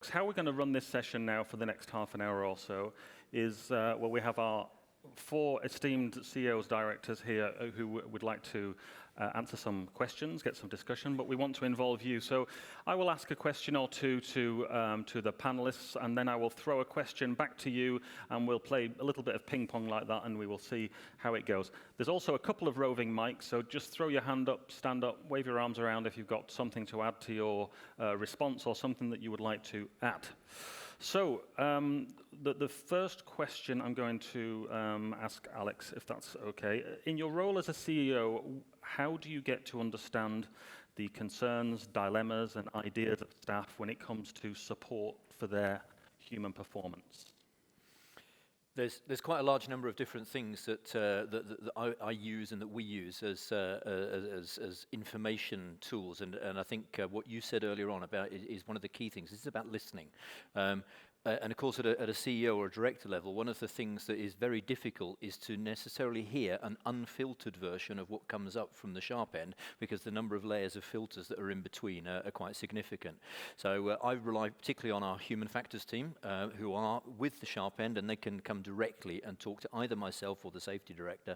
how we're going to run this session now for the next half an hour or so is, well, we have our 4 esteemed CEOs, directors here who would like to answer some questions, get some discussion, but we want to involve you. So I will ask a question or two to the panelists, and then I will throw a question back to you, and we'll play a little bit of ping pong like that, and we will see how it goes. There's also a couple of roving mics, so just throw your hand up, stand up, wave your arms around if you've got something to add to your response or something that you would like to add. So the first question I'm going to ask Alex, if that's okay. In your role as a CEO, how do you get to understand the concerns, dilemmas, and ideas of staff when it comes to support for their human performance? There's quite a large number of different things that I use and that we use as information tools, and I think what you said earlier on about is one of the key things. This is about listening. And of course, at a CEO or a director level, one of the things that is very difficult is to necessarily hear an unfiltered version of what comes up from the sharp end, because the number of layers of filters that are in between are quite significant. So I rely particularly on our human factors team, who are with the sharp end, and they can come directly and talk to either myself or the safety director,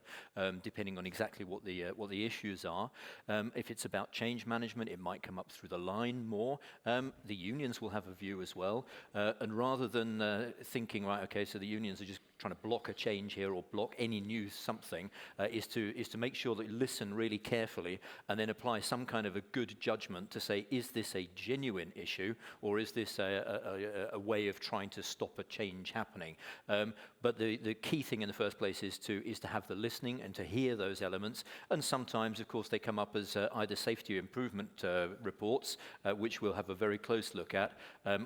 depending on exactly what the issues are. If it's about change management, it might come up through the line more. The unions will have a view as well, and rather than thinking, right, okay, so the unions are just trying to block a change here or block any new something, is to make sure that you listen really carefully and then apply some kind of a good judgment to say, is this a genuine issue, or is this a way of trying to stop a change happening? But the key thing in the first place is to have the listening and to hear those elements. And sometimes, of course, they come up as either safety improvement reports, which we'll have a very close look at,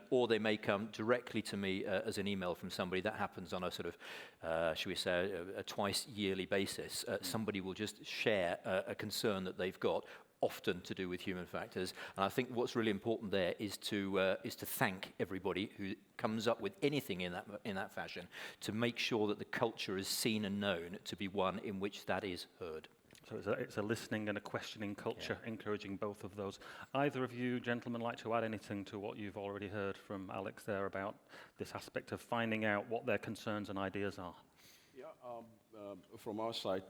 or they may come directly to me as an email from somebody. That happens on a sort of, should we say, a twice yearly basis. Somebody will just share a concern that they've got, often to do with human factors. And I think what's really important there is to thank everybody who comes up with anything in that fashion, to make sure that the culture is seen and known to be one in which that is heard. So it's a listening and a questioning culture, encouraging both of those. Either of you gentlemen like to add anything to what you've already heard from Alex there about this aspect of finding out what their concerns and ideas are? Yeah, from our side,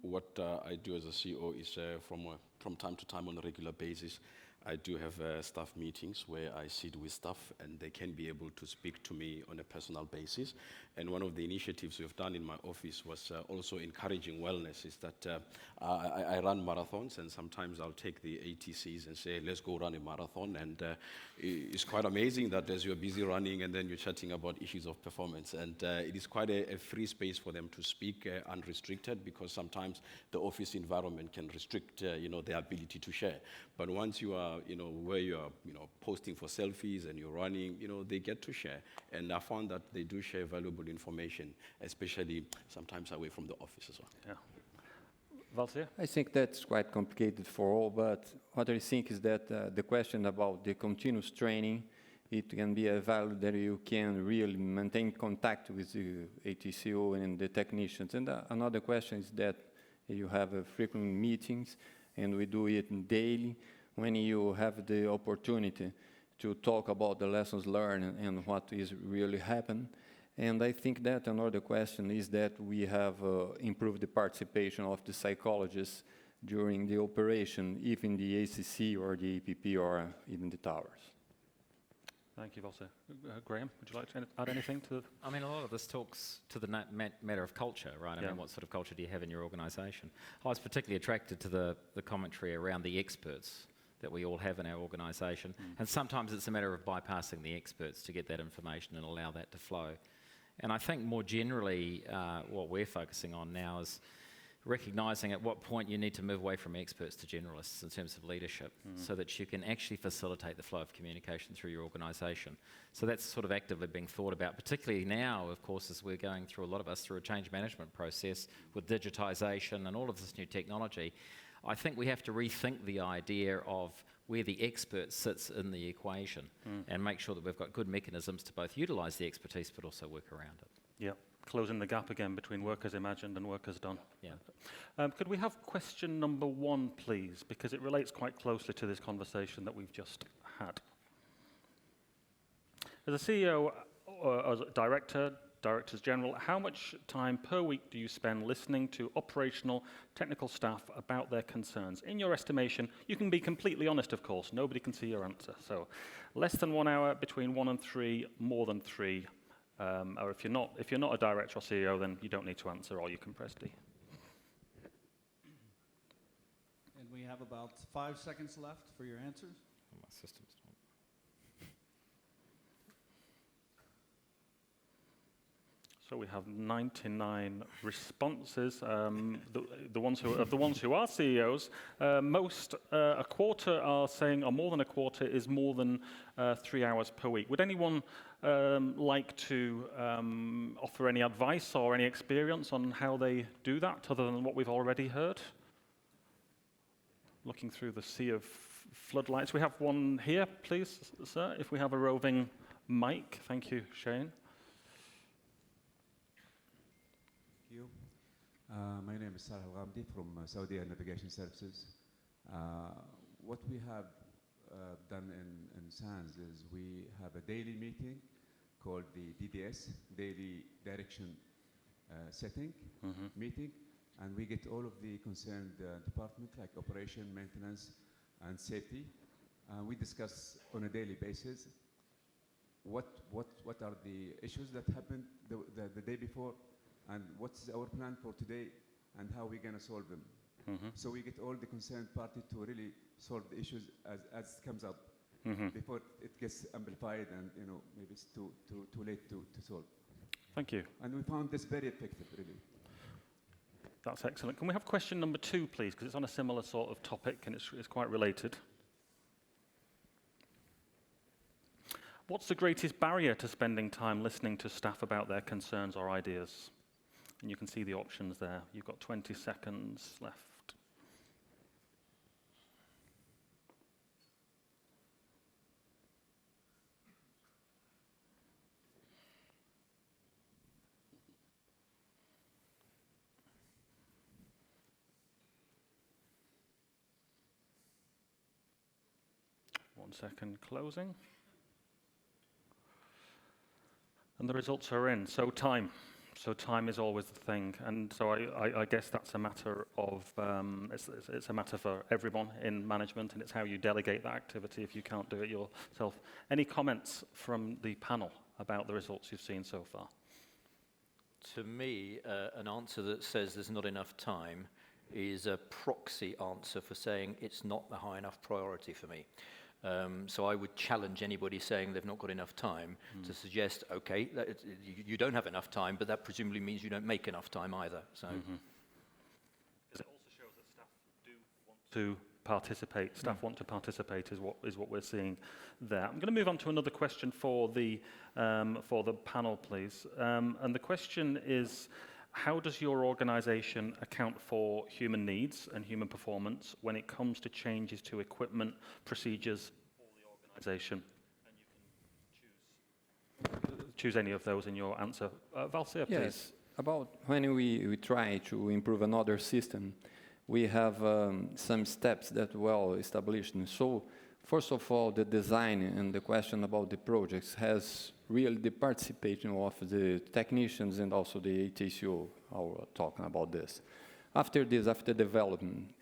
what I do as a CEO is from time to time on a regular basis, I do have staff meetings where I sit with staff and they can be able to speak to me on a personal basis. And one of the initiatives we've done in my office was also encouraging wellness, is that I run marathons, and sometimes I'll take the ATCs and say, let's go run a marathon. And it's quite amazing that as you're busy running and then you're chatting about issues of performance. And it is quite a free space for them to speak unrestricted, because sometimes the office environment can restrict their ability to share. But once you are, where you are, posting for selfies and you're running, they get to share. And I found that they do share valuable information, especially sometimes away from the office as well. Yeah. Valtier? I think that's quite complicated for all, but what I think is that the question about the continuous training, it can be a value that you can really maintain contact with the ATCO and the technicians. And another question is that you have frequent meetings, and we do it daily, when you have the opportunity to talk about the lessons learned and what is really happened. And I think that another question is that we have improved the participation of the psychologists during the operation, even the ACC or the APP or even the towers. Thank you, Valtier. Graham, would you like to add anything to? I mean, a lot of this talks to the matter of culture, right? I mean, what sort of culture do you have in your organisation? I was particularly attracted to the commentary around the experts that we all have in our organisation. And sometimes it's a matter of bypassing the experts to get that information and allow that to flow. And I think more generally, what we're focusing on now is recognising at what point you need to move away from experts to generalists in terms of leadership, so that you can actually facilitate the flow of communication through your organisation. So that's sort of actively being thought about, particularly now, of course, as we're going through, a lot of us, through a change management process with digitisation and all of this new technology. I think we have to rethink the idea of where the expert sits in the equation and make sure that we've got good mechanisms to both utilise the expertise but also work around it. Yeah, closing the gap again between work as imagined and work as done. Yeah. Could we have question number 1, please? Because it relates quite closely to this conversation that we've just had. As a CEO, or as a director, directors general, how much time per week do you spend listening to operational technical staff about their concerns? In your estimation, you can be completely honest, of course. Nobody can see your answer. So less than 1 hour, between 1 and 3, more than 3. Or if you're not a director or CEO, then you don't need to answer, or you can press D. And we have about 5 seconds left for your answers. My system's not. So we have 99 responses. The ones who are CEOs, a quarter are saying, or more than a quarter is more than 3 hours per week. Would anyone like to offer any advice or any experience on how they do that, other than what we've already heard? Looking through the sea of floodlights. We have one here, please, sir. If we have a roving mic. Thank you, Shane. Thank you. My name is Salah Al-Ghamdi from Saudi Navigation Services. What we have done in SANS is we have a daily meeting called the DDS, Daily Direction Setting meeting, and we get all of the concerned department like operation, maintenance, and safety. We discuss on a daily basis what are the issues that happened the day before, and what's our plan for today, and how we're going to solve them. So we get all the concerned party to really solve the issues as it comes up before it gets amplified, and maybe it's too late to solve. Thank you. And we found this very effective, really. That's excellent. Can we have question number 2, please? Because it's on a similar sort of topic, and it's quite related. What's the greatest barrier to spending time listening to staff about their concerns or ideas? And you can see the options there. You've got 20 seconds left. One second, closing. And the results are in. So time. So time is always the thing, and so I guess that's a matter of it's a matter for everyone in management, and it's how you delegate that activity if you can't do it yourself. Any comments from the panel about the results you've seen so far? To me, an answer that says there's not enough time is a proxy answer for saying it's not a high enough priority for me. So I would challenge anybody saying they've not got enough time to suggest, okay, you don't have enough time, but that presumably means you don't make enough time either. So, It also shows that staff do want to participate. Staff want to participate is what we're seeing there. I'm going to move on to another question for the panel, please. And the question is, how does your organization account for human needs and human performance when it comes to changes to equipment, procedures for the organization? And you can choose any of those in your answer. Valsir, please. Yes, about when we try to improve another system, we have some steps that well established. And so, first of all, the design and the question about the projects has really the participation of the technicians and also the ATCO are talking about this. After this, after development,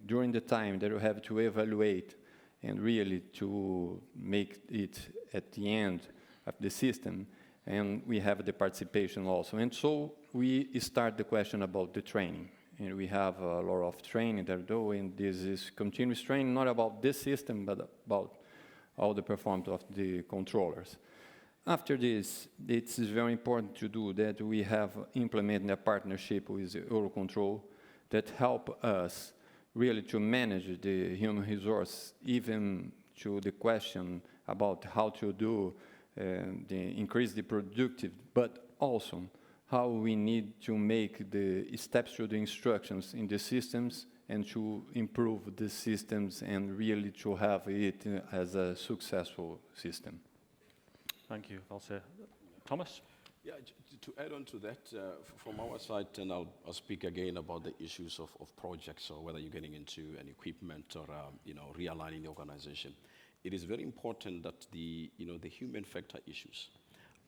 during the time that you have to evaluate and really to make it at the end of the system, and we have the participation also. And so we start the question about the training. And we have a lot of training that we're doing. This is continuous training, not about this system, but about all the performance of the controllers. After this, it's very important to do that we have implemented a partnership with Eurocontrol that help us really to manage the human resource, even to the question about how to do increase the productivity, but also how we need to make the steps through the instructions in the systems and to improve the systems and really to have it as a successful system. Thank you, Valsir. Thomas? Yeah, to add on to that, from our side, and I'll speak again about the issues of projects, or whether you're getting into an equipment or realigning the organization. it is very important that the human factor issues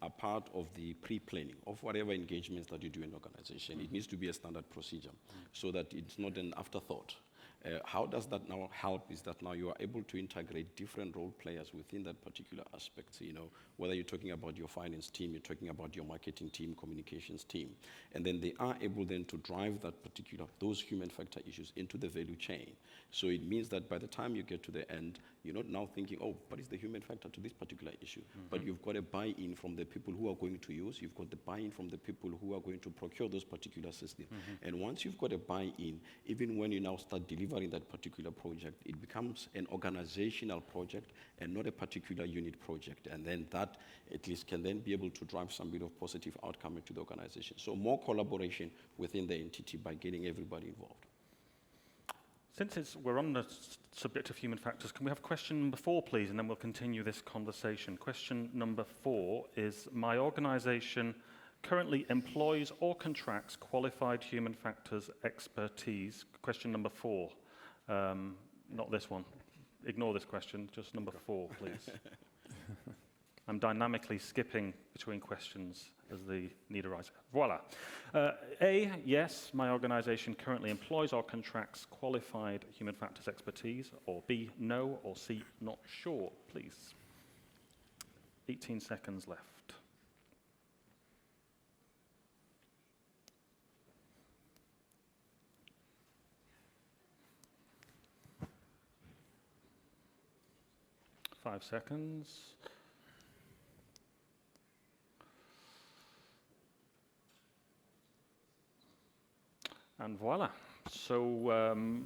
are part of the pre-planning of whatever engagements that you do in an organization. It needs to be a standard procedure so that it's not an afterthought. How does that now help is that now you are able to integrate different role players within that particular aspect. Whether you're talking about your finance team, you're talking about your marketing team, communications team, and then they are able then to drive those human factor issues into the value chain. So it means that by the time you get to the end, you're not now thinking, oh, what is the human factor to this particular issue? But you've got a buy-in from the people who are going to use, you've got the buy-in from the people who are going to procure those particular systems. And once you've got a buy-in, even when you now start delivering that particular project, it becomes an organizational project and not a particular unit project. And then that at least can then be able to drive some bit of positive outcome into the organization. So more collaboration within the entity by getting everybody involved. Since we're on the subject of human factors, can we have question number 4, please, and then we'll continue this conversation. Question number 4 is, my organization currently employs or contracts qualified human factors expertise. Question number 4, not this one. Ignore this question, just number 4, please. I'm dynamically skipping between questions as the need arises. Voila. A, yes, my organization currently employs or contracts qualified human factors expertise, or B, no, or C, not sure, please. 18 seconds left. Five seconds. And voila. So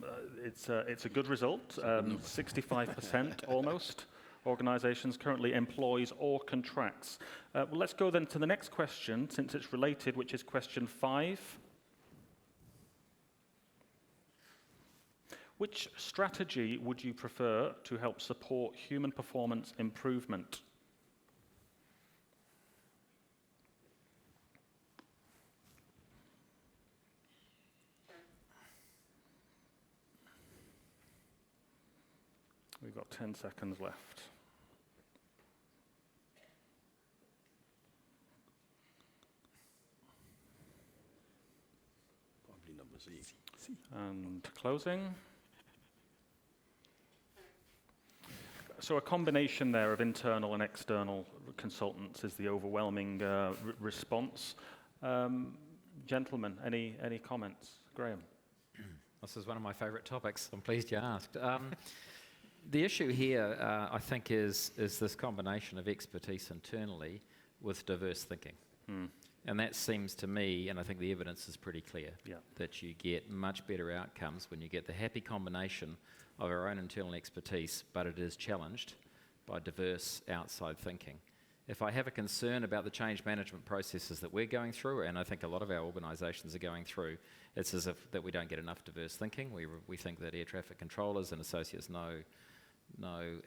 it's a good result. 65% almost. Organizations currently employs or contracts. Well, let's go then to the next question, since it's related, which is question 5. Which strategy would you prefer to help support human performance improvement? We've got 10 seconds left. Probably number C. And closing. So a combination there of internal and external consultants is the overwhelming response. Gentlemen, any comments? Graham? This is one of my favorite topics. I'm pleased you asked. The issue here, I think, is this combination of expertise internally with diverse thinking. And that seems to me, and I think the evidence is pretty clear, that you get much better outcomes when you get the happy combination of our own internal expertise, but it is challenged by diverse outside thinking. If I have a concern about the change management processes that we're going through, and I think a lot of our organisations are going through, it's as if that we don't get enough diverse thinking. We think that air traffic controllers and associates know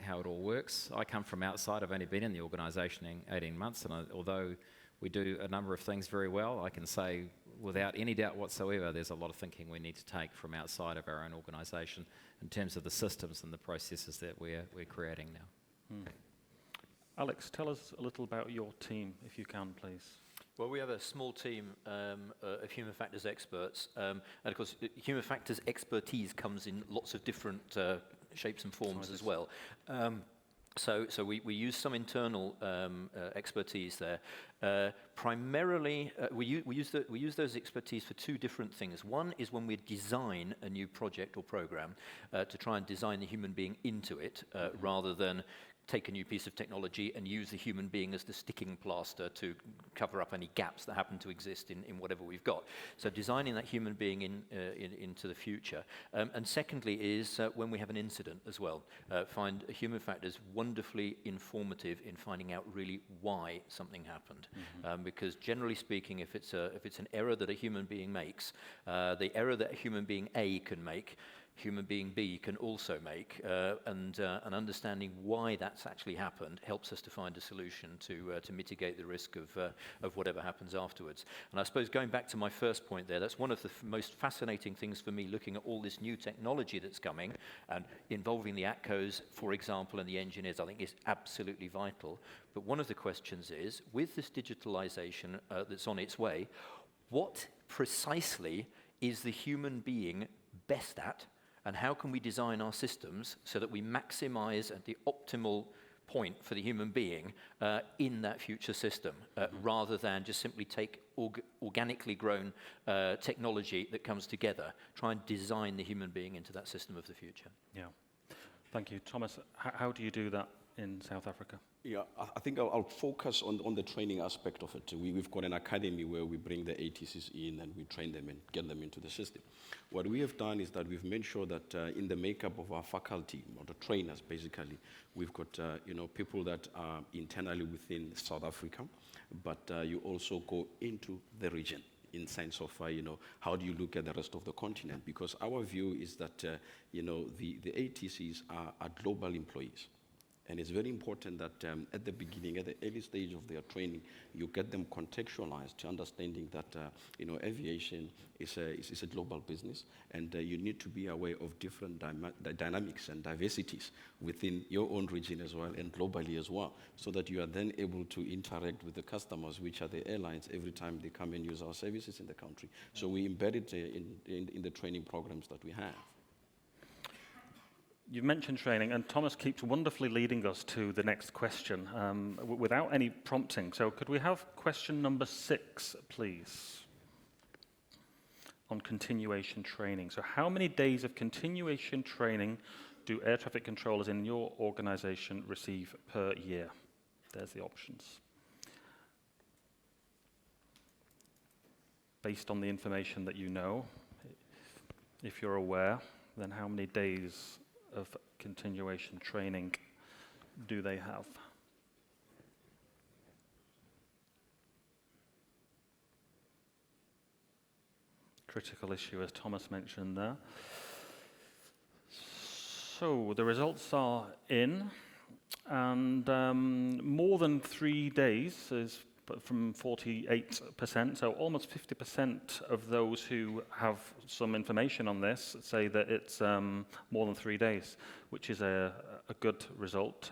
how it all works. I come from outside. I've only been in the organisation 18 months, and although we do a number of things very well, I can say without any doubt whatsoever there's a lot of thinking we need to take from outside of our own organisation in terms of the systems and the processes that we're creating now. Alex, tell us a little about your team, if you can, please. Well, we have a small team of human factors experts, and of course, human factors expertise comes in lots of different shapes and forms as well. So we use some internal expertise there. Primarily, we use those expertise for 2 different things. One is when we design a new project or program to try and design the human being into it, rather than take a new piece of technology and use the human being as the sticking plaster to cover up any gaps that happen to exist in whatever we've got. So designing that human being into the future. And secondly is when we have an incident as well. Find human factors wonderfully informative in finding out really why something happened. Because generally speaking, if it's an error that a human being makes, the error that a human being A can make, human being B can also make, and understanding why that's actually happened helps us to find a solution to mitigate the risk of whatever happens afterwards. And I suppose going back to my first point there, that's one of the most fascinating things for me, looking at all this new technology that's coming and involving the ATCOs, for example, and the engineers, I think is absolutely vital. But one of the questions is, with this digitalization that's on its way, what precisely is the human being best at, and how can we design our systems so that we maximize at the optimal point for the human being in that future system, rather than just simply take organically grown technology that comes together, try and design the human being into that system of the future. Yeah. Thank you. Thomas, how do you do that in South Africa? Yeah, I think I'll focus on the training aspect of it. We've got an academy where we bring the ATCs in and we train them and get them into the system. What we have done is that we've made sure that in the makeup of our faculty, or the trainers basically, we've got people that are internally within South Africa, but you also go into the region in sense of, how do you look at the rest of the continent? Because our view is that, the ATCs are global employees. And it's very important that at the beginning, at the early stage of their training, you get them contextualized to understanding that aviation is a global business, and you need to be aware of different dynamics and diversities within your own region as well and globally as well, so that you are then able to interact with the customers, which are the airlines, every time they come and use our services in the country. So we embed it in the training programs that we have. You've mentioned training, and Thomas keeps wonderfully leading us to the next question without any prompting. So could we have question number 6, please, on continuation training? So how many days of continuation training do air traffic controllers in your organization receive per year? There's the options. Based on the information that you know, if you're aware, then how many days of continuation training do they have? Critical issue, as Thomas mentioned there. So the results are in, and more than 3 days is from 48%, so almost 50% of those who have some information on this say that it's more than 3 days, which is a good result.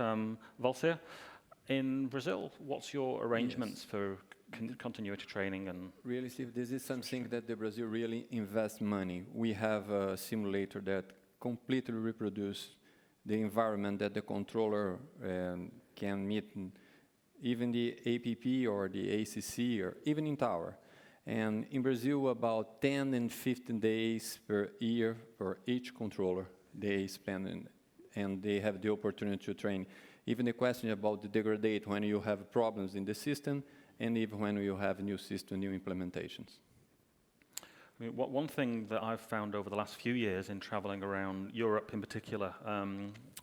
Valsir, in Brazil, what's your arrangements for continuity training? And really, Steve, this is something that the Brazil really invests money. We have a simulator that completely reproduces the environment that the controller can meet, even the APP or the ACC, or even in tower. And in Brazil, about 10 and 15 days per year for each controller they spend, and they have the opportunity to train. Even the question about the degradate when you have problems in the system, and even when you have new system, new implementations. I mean, one thing that I've found over the last few years in traveling around Europe in particular,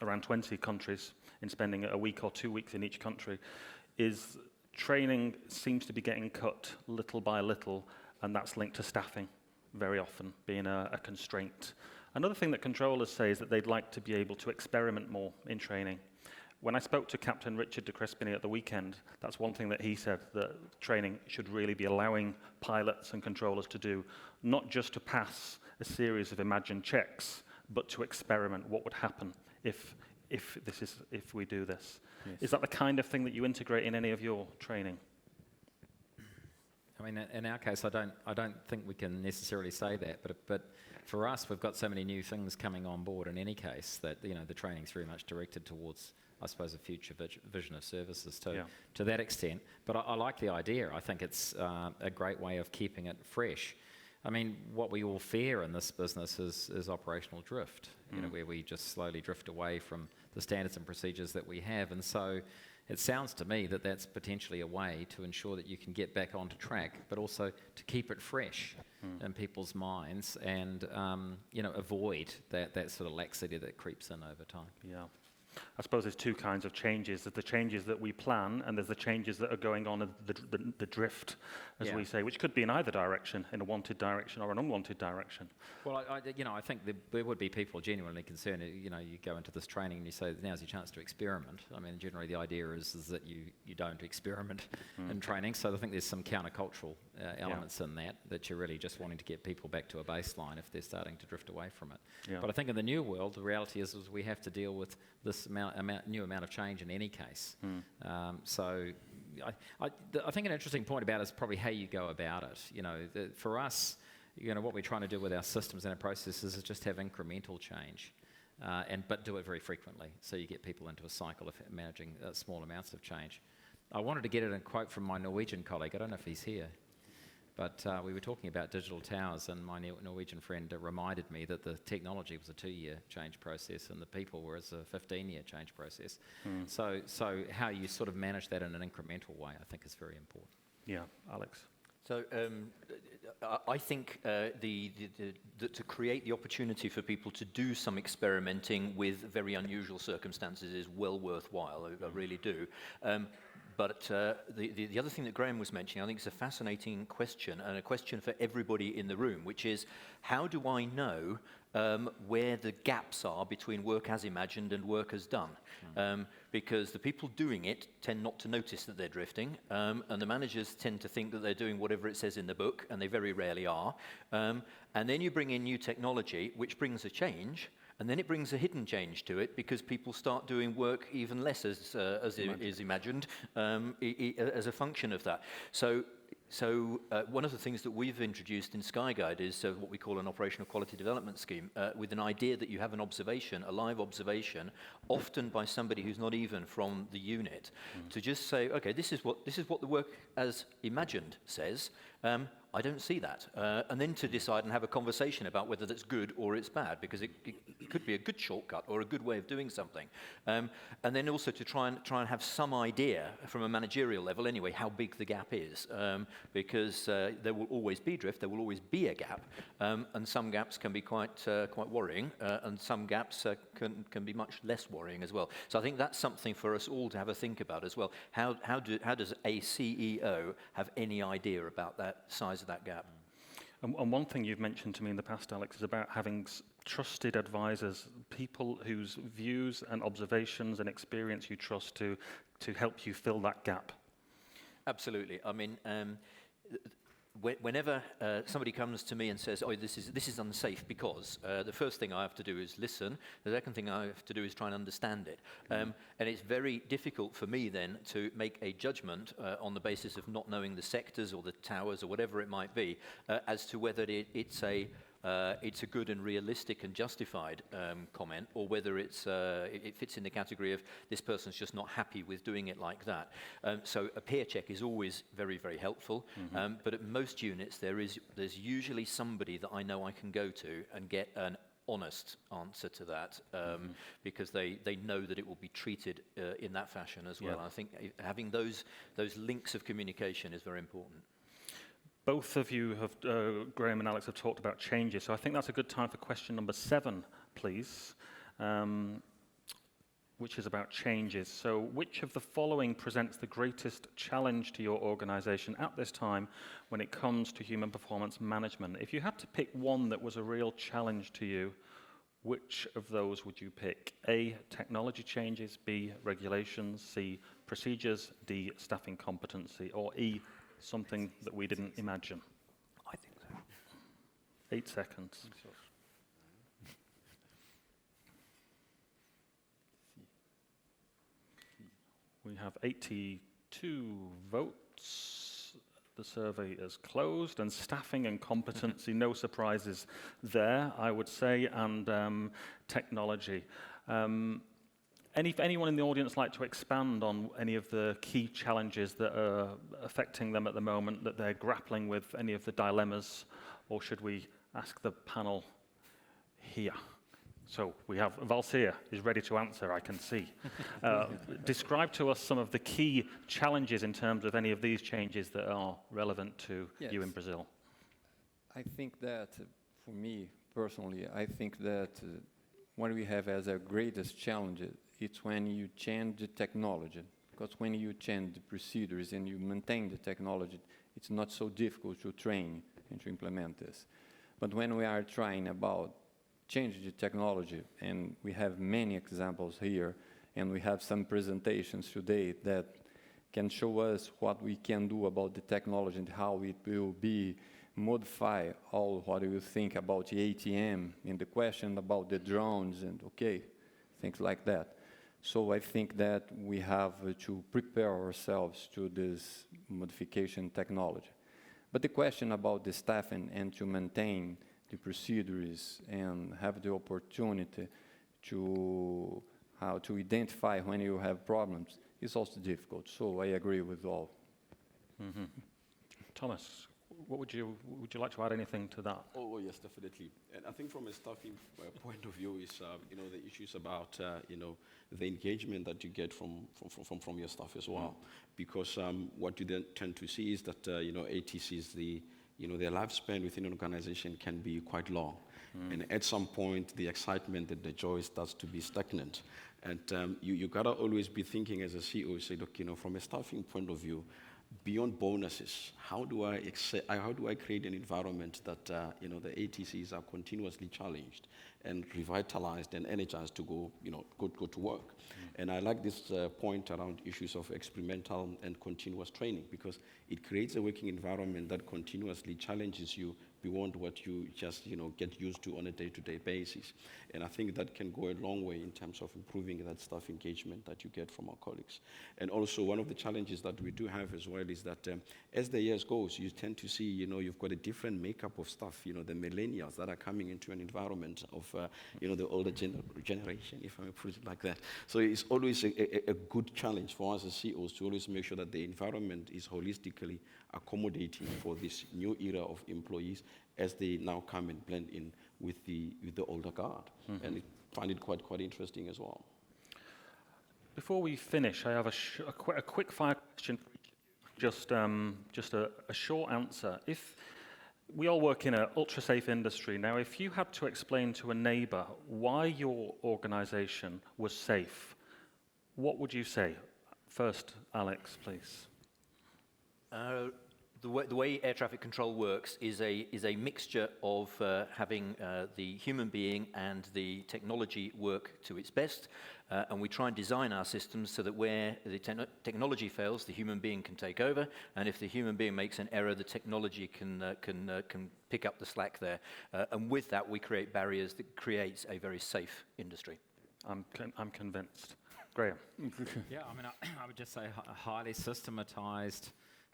around 20 countries, in spending a week or 2 weeks in each country, is training seems to be getting cut little by little, and that's linked to staffing very often being a constraint. Another thing that controllers say is that they'd like to be able to experiment more in training. When I spoke to Captain Richard de Crespigny at the weekend, that's one thing that he said, that training should really be allowing pilots and controllers to do, not just to pass a series of imagined checks, but to experiment what would happen if we do this. Yes. Is that the kind of thing that you integrate in any of your training? I mean, in our case, I don't think we can necessarily say that, but for us, we've got so many new things coming on board in any case that the training's very much directed towards, I suppose, a future vision of services to that extent. But I like the idea. I think it's a great way of keeping it fresh. I mean, what we all fear in this business is operational drift, where we just slowly drift away from the standards and procedures that we have. And so it sounds to me that that's potentially a way to ensure that you can get back onto track, but also to keep it fresh in people's minds and, avoid that sort of laxity that creeps in over time. Yeah. I suppose there's two kinds of changes. There's the changes that we plan, and there's the changes that are going on, the drift, as we say, which could be in either direction, in a wanted direction or an unwanted direction. Well, I think there would be people genuinely concerned. You go into this training and you say, now's your chance to experiment. I mean, generally the idea is that you don't experiment in training. So I think there's some countercultural elements in that you're really just wanting to get people back to a baseline if they're starting to drift away from it. Yeah. But I think in the new world, the reality is we have to deal with this new amount of change in any case. So I think an interesting point about it is probably how you go about it. For us, what we're trying to do with our systems and our processes is just have incremental change, but do it very frequently, so you get people into a cycle of managing small amounts of change. I wanted to get in a quote from my Norwegian colleague. I don't know if he's here, but we were talking about digital towers, and my Norwegian friend reminded me that the technology was a 2-year change process and the people were a 15-year change process. So how you sort of manage that in an incremental way, I think, is very important. Yeah, Alex? So I think that to create the opportunity for people to do some experimenting with very unusual circumstances is well worthwhile. I really do. But the other thing that Graham was mentioning, I think is a fascinating question, and a question for everybody in the room, which is, how do I know where the gaps are between work as imagined and work as done? Because the people doing it tend not to notice that they're drifting, and the managers tend to think that they're doing whatever it says in the book, and they very rarely are. And then you bring in new technology, which brings a change, and then it brings a hidden change to it because people start doing work even less as is imagined as a function of that. So one of the things that we've introduced in SkyGuide is what we call an operational quality development scheme, with an idea that you have an observation, a live observation, often by somebody who's not even from the unit, to just say, okay, this is what the work as imagined says. I don't see that. And then to decide and have a conversation about whether that's good or it's bad, because it could be a good shortcut or a good way of doing something. And then also to try and have some idea from a managerial level anyway how big the gap is, because there will always be drift, there will always be a gap, and some gaps can be quite worrying, and some gaps can be much less worrying as well. So I think that's something for us all to have a think about as well. How does a CEO have any idea about that size of that gap? And one thing you've mentioned to me in the past, Alex, is about having trusted advisors, people whose views and observations and experience you trust to help you fill that gap. Absolutely. I mean, whenever somebody comes to me and says, "Oh, this is unsafe," because the first thing I have to do is listen. The second thing I have to do is try and understand it. And it's very difficult for me then to make a judgment on the basis of not knowing the sectors or the towers or whatever it might be, as to whether it's a good and realistic and justified comment, or whether it fits in the category of this person's just not happy with doing it like that. So a peer check is always very, very helpful. But at most units, there's usually somebody that I know I can go to and get an honest answer to that, because they know that it will be treated in that fashion as well. I think having those links of communication is very important. Both of you have, Graham and Alex, have talked about changes, so I think that's a good time for question number 7, please, which is about changes. So which of the following presents the greatest challenge to your organization at this time when it comes to human performance management? If you had to pick one that was a real challenge to you, which of those would you pick? A, technology changes, B, regulations, C, procedures, D, staffing competency, or E, something that we didn't imagine? I think so. 8 seconds. We have 82 votes. The survey is closed, and staffing and competency, no surprises there, I would say, and technology. Anyone in the audience like to expand on any of the key challenges that are affecting them at the moment, that they're grappling with, any of the dilemmas, or should we ask the panel here? So we have Valsir is ready to answer, I can see. Describe to us some of the key challenges in terms of any of these changes that are relevant to you in Brazil. I think that, for me personally, I think that what we have as our greatest challenge it's when you change the technology. Because when you change the procedures and you maintain the technology, it's not so difficult to train and to implement this. But when we are trying about change the technology, and we have many examples here, and we have some presentations today that can show us what we can do about the technology and how it will be modify all what you think about the ATM and the question about the drones and things like that. So I think that we have to prepare ourselves to this modification technology. But the question about the staffing and to maintain the procedures and have the opportunity to how to identify when you have problems is also difficult. So I agree with all. Mm-hmm. Thomas, would you like to add anything to that? Oh yes, definitely. And I think from a staffing point of view is the issues about the engagement that you get from your staff as well, because what you then tend to see is that ATCs their lifespan within an organization can be quite long. And at some point, the excitement and the joy starts to be stagnant. And you gotta always be thinking as a CEO, say, look, from a staffing point of view, beyond bonuses, how do I create an environment that the ATCs are continuously challenged and revitalized and energized to go to work? And I like this point around issues of experimental and continuous training, because it creates a working environment that continuously challenges you beyond what you just get used to on a day-to-day basis. And I think that can go a long way in terms of improving that staff engagement that you get from our colleagues. And also one of the challenges that we do have as well is that as the years goes, you tend to see you've got a different makeup of staff, the millennials that are coming into an environment of the older generation, if I may put it like that. So it's always a good challenge for us as CEOs to always make sure that the environment is holistically accommodating for this new era of employees as they now come and blend in with the older guard. And I find it quite interesting as well. Before we finish, I have a quick fire question. Just a short answer. If we all work in an ultra-safe industry, now if you had to explain to a neighbor why your organization was safe, what would you say? First, Alex, please. The way air traffic control works is a mixture of having the human being and the technology work to its best, and we try and design our systems so that where the technology fails, the human being can take over, and if the human being makes an error, the technology can pick up the slack there. And with that, we create barriers that creates a very safe industry. I'm convinced. Graham. Yeah, I mean, I would just say highly systematized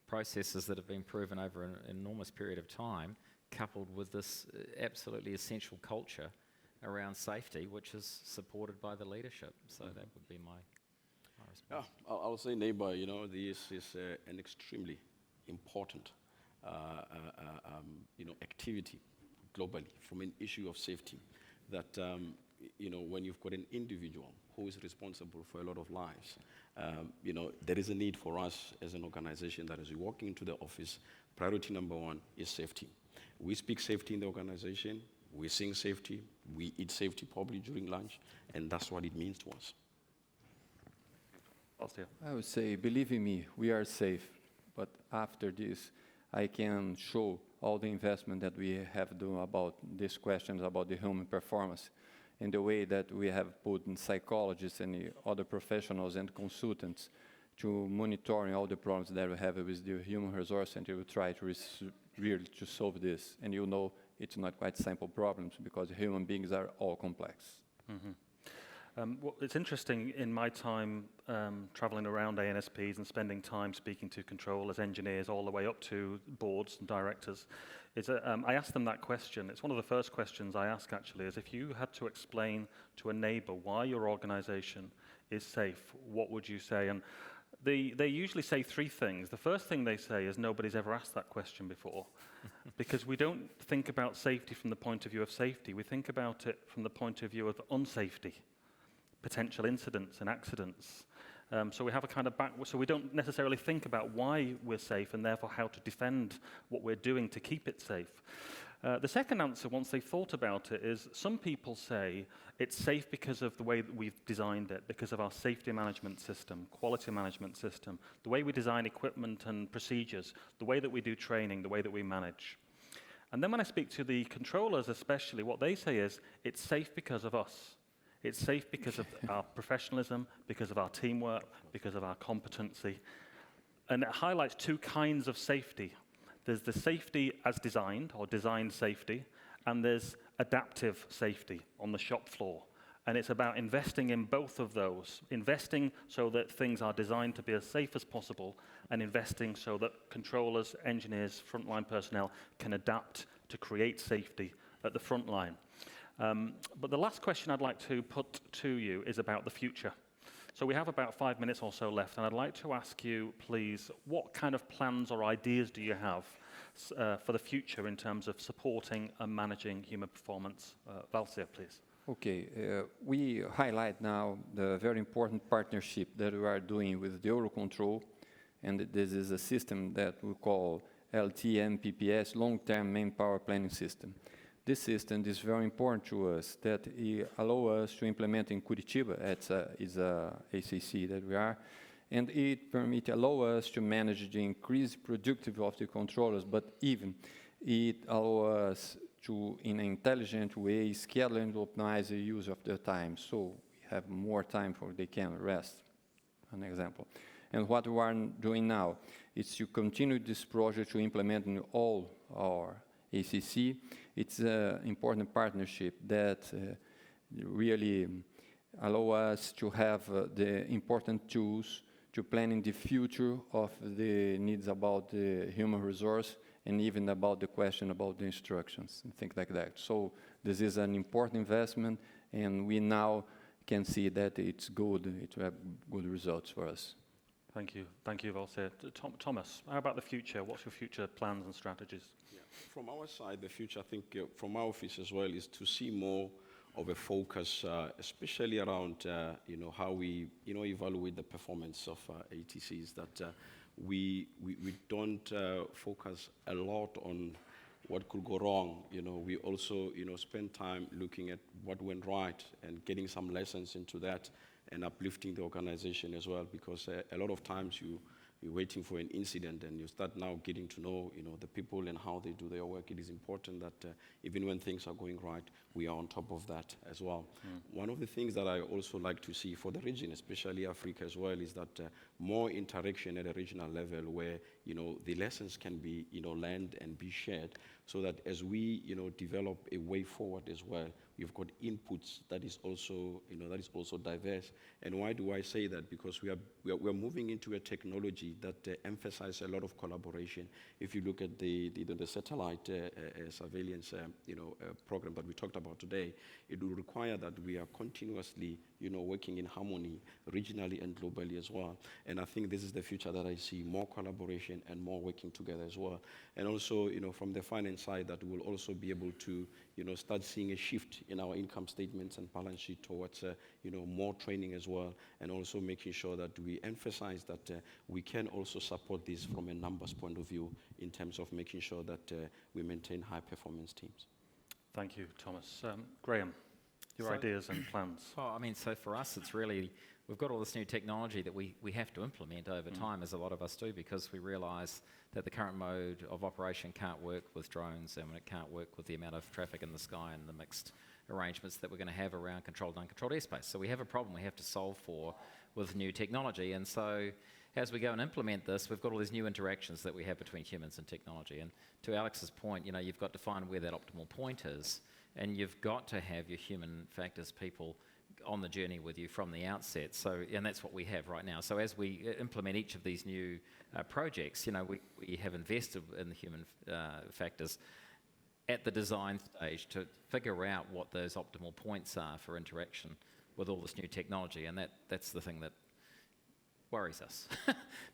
processes that have been proven over an enormous period of time, coupled with this absolutely essential culture around safety, which is supported by the leadership. So that would be my response. Yeah, I'll say, neighbor, this is an extremely important activity globally from an issue of safety that when you've got an individual who is responsible for a lot of lives, there is a need for us as an organization that as we walk into the office, priority number one is safety. We speak safety in the organization, we sing safety, we eat safety probably during lunch, and that's what it means to us. I would say, believe in me, we are safe, but after this, I can show all the investment that we have done about these questions about the human performance, in the way that we have put in psychologists and other professionals and consultants to monitoring all the problems that we have with the human resource, and to try to really to solve this. And it's not quite simple problems, because human beings are all complex. Well, it's interesting in my time traveling around ANSPs and spending time speaking to controllers, engineers, all the way up to boards and directors, is I asked them that question. It's one of the first questions I ask, actually, is if you had to explain to a neighbor why your organization is safe, what would you say? And they usually say three things. The first thing they say is nobody's ever asked that question before, because we don't think about safety from the point of view of safety. We think about it from the point of view of unsafety, potential incidents and accidents. So we have a kind of so we don't necessarily think about why we're safe and therefore how to defend what we're doing to keep it safe. The second answer, once they've thought about it, is some people say it's safe because of the way that we've designed it, because of our safety management system, quality management system, the way we design equipment and procedures, the way that we do training, the way that we manage. And then when I speak to the controllers especially, what they say is it's safe because of us. It's safe because of our professionalism, because of our teamwork, because of our competency. And it highlights two kinds of safety. There's the safety as designed, or designed safety, and there's adaptive safety on the shop floor. And it's about investing in both of those, investing so that things are designed to be as safe as possible, and investing so that controllers, engineers, frontline personnel can adapt to create safety at the front line. But the last question I'd like to put to you is about the future. So we have about 5 minutes or so left, and I'd like to ask you, please, what kind of plans or ideas do you have for the future in terms of supporting and managing human performance? Valsir, please. Okay, we highlight now the very important partnership that we are doing with the Eurocontrol, and this is a system that we call LTMPPS, Long-Term Manpower Planning System. This system is very important to us, that it allows us to implement in Curitiba, is a ACC that we are, and it allows us to manage the increased productivity of the controllers, but even it allows us to, in an intelligent way, schedule and optimize the use of their time, so we have more time for they can rest, an example. And what we are doing now is to continue this project to implement in all our ACC. It's an important partnership that really allow us to have the important tools to plan in the future of the needs about the human resource and even about the question about the instructions and things like that. So this is an important investment, and we now can see that it's good, it will have good results for us. Thank you, Valsir. Thomas, how about the future? What's your future plans and strategies? Yeah. From our side, the future, I think, from our office as well, is to see more of a focus, especially around, how we, evaluate the performance of ATCs. That we don't focus a lot on what could go wrong. We also, spend time looking at what went right and getting some lessons into that, and uplifting the organization as well, because a lot of times you're waiting for an incident and you start now getting to know, the people and how they do their work. It is important that even when things are going right, we are on top of that as well. One of the things that I also like to see for the region, especially Africa as well, is that more interaction at a regional level where, the lessons can be, learned and be shared, so that as we, develop a way forward as well, we've got inputs that is also diverse. And why do I say that? Because we're moving into a technology that emphasizes a lot of collaboration. If you look at the satellite surveillance, program that we talked about today, it will require that we are continuously, working in harmony regionally and globally as well. And I think this is the future that I see: more collaboration and more working together as well. And also, from the finance side, that we'll also be able to, start seeing a shift in our income statements and balance sheet towards, more training as well, and also making sure that we emphasize that we can also support this from a numbers point of view in terms of making sure that we maintain high performance teams. Thank you, Thomas. Graham, your ideas and plans? Oh, so for us, it's really, we've got all this new technology that we have to implement over time, as a lot of us do, because we realise that the current mode of operation can't work with drones, and it can't work with the amount of traffic in the sky and the mixed arrangements that we're going to have around controlled and uncontrolled airspace. So we have a problem we have to solve for with new technology. And so as we go and implement this, we've got all these new interactions that we have between humans and technology. And to Alex's point, you've got to find where that optimal point is, and you've got to have your human factors people on the journey with you from the outset. So, and that's what we have right now. So as we implement each of these new projects, we have invested in the human factors at the design stage to figure out what those optimal points are for interaction with all this new technology. And that's the thing that worries us,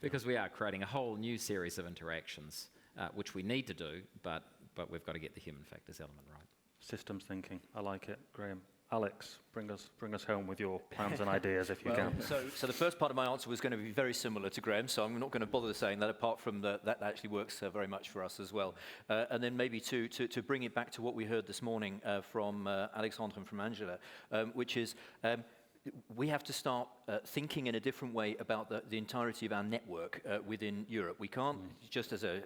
because we are creating a whole new series of interactions, which we need to do, but we've got to get the human factors element right. Systems thinking, I like it. Graham? Alex, bring us home with your plans and ideas if you can. So the first part of my answer was going to be very similar to Graham, so I'm not going to bother saying that, apart from that actually works very much for us as well. And then maybe to bring it back to what we heard this morning from Alexandre and from Angela, which is we have to start thinking in a different way about the entirety of our network within Europe. We can't just as an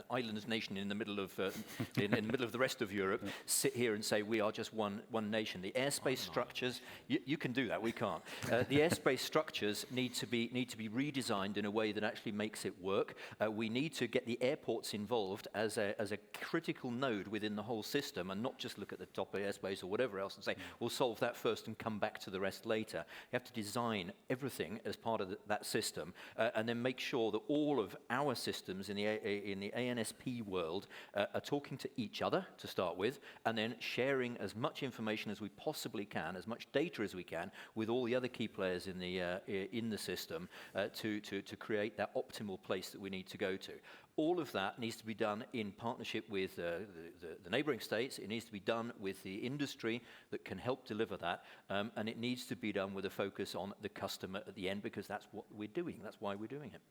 island nation in the middle of in the middle of the rest of Europe sit here and say we are just one nation. The airspace structures, you can do that. We can't. The airspace structures need to be redesigned in a way that actually makes it work. We need to get the airports involved as a critical node within the whole system, and not just look at the top of airspace or whatever else and say we'll solve that first and come back to the rest later. You have to design everything as part of that system, and then make sure that all of our systems in the ANSP world are talking to each other to start with, and then sharing as much information as we possibly can, as much data as we can, with all the other key players in the system to create that optimal place that we need to go to. All of that needs to be done in partnership with the neighboring states. It needs to be done with the industry that can help deliver that, and it needs to be done with a focus on the customer at the end, because that's what we're doing. That's why we're doing it.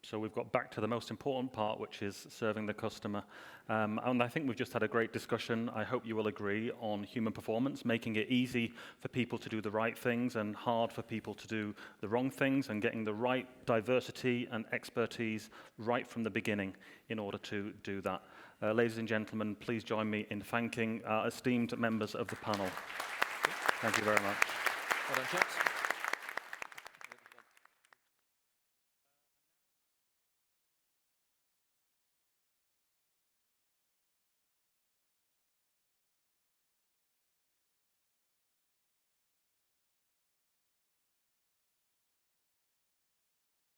So we've got back to the most important part, which is serving the customer. And I think we've just had a great discussion. I hope you will agree on human performance, making it easy for people to do the right things and hard for people to do the wrong things, and getting the right diversity and expertise right from the beginning in order to do that. Ladies and gentlemen, please join me in thanking our esteemed members of the panel. Thank you very much. Well done, chaps.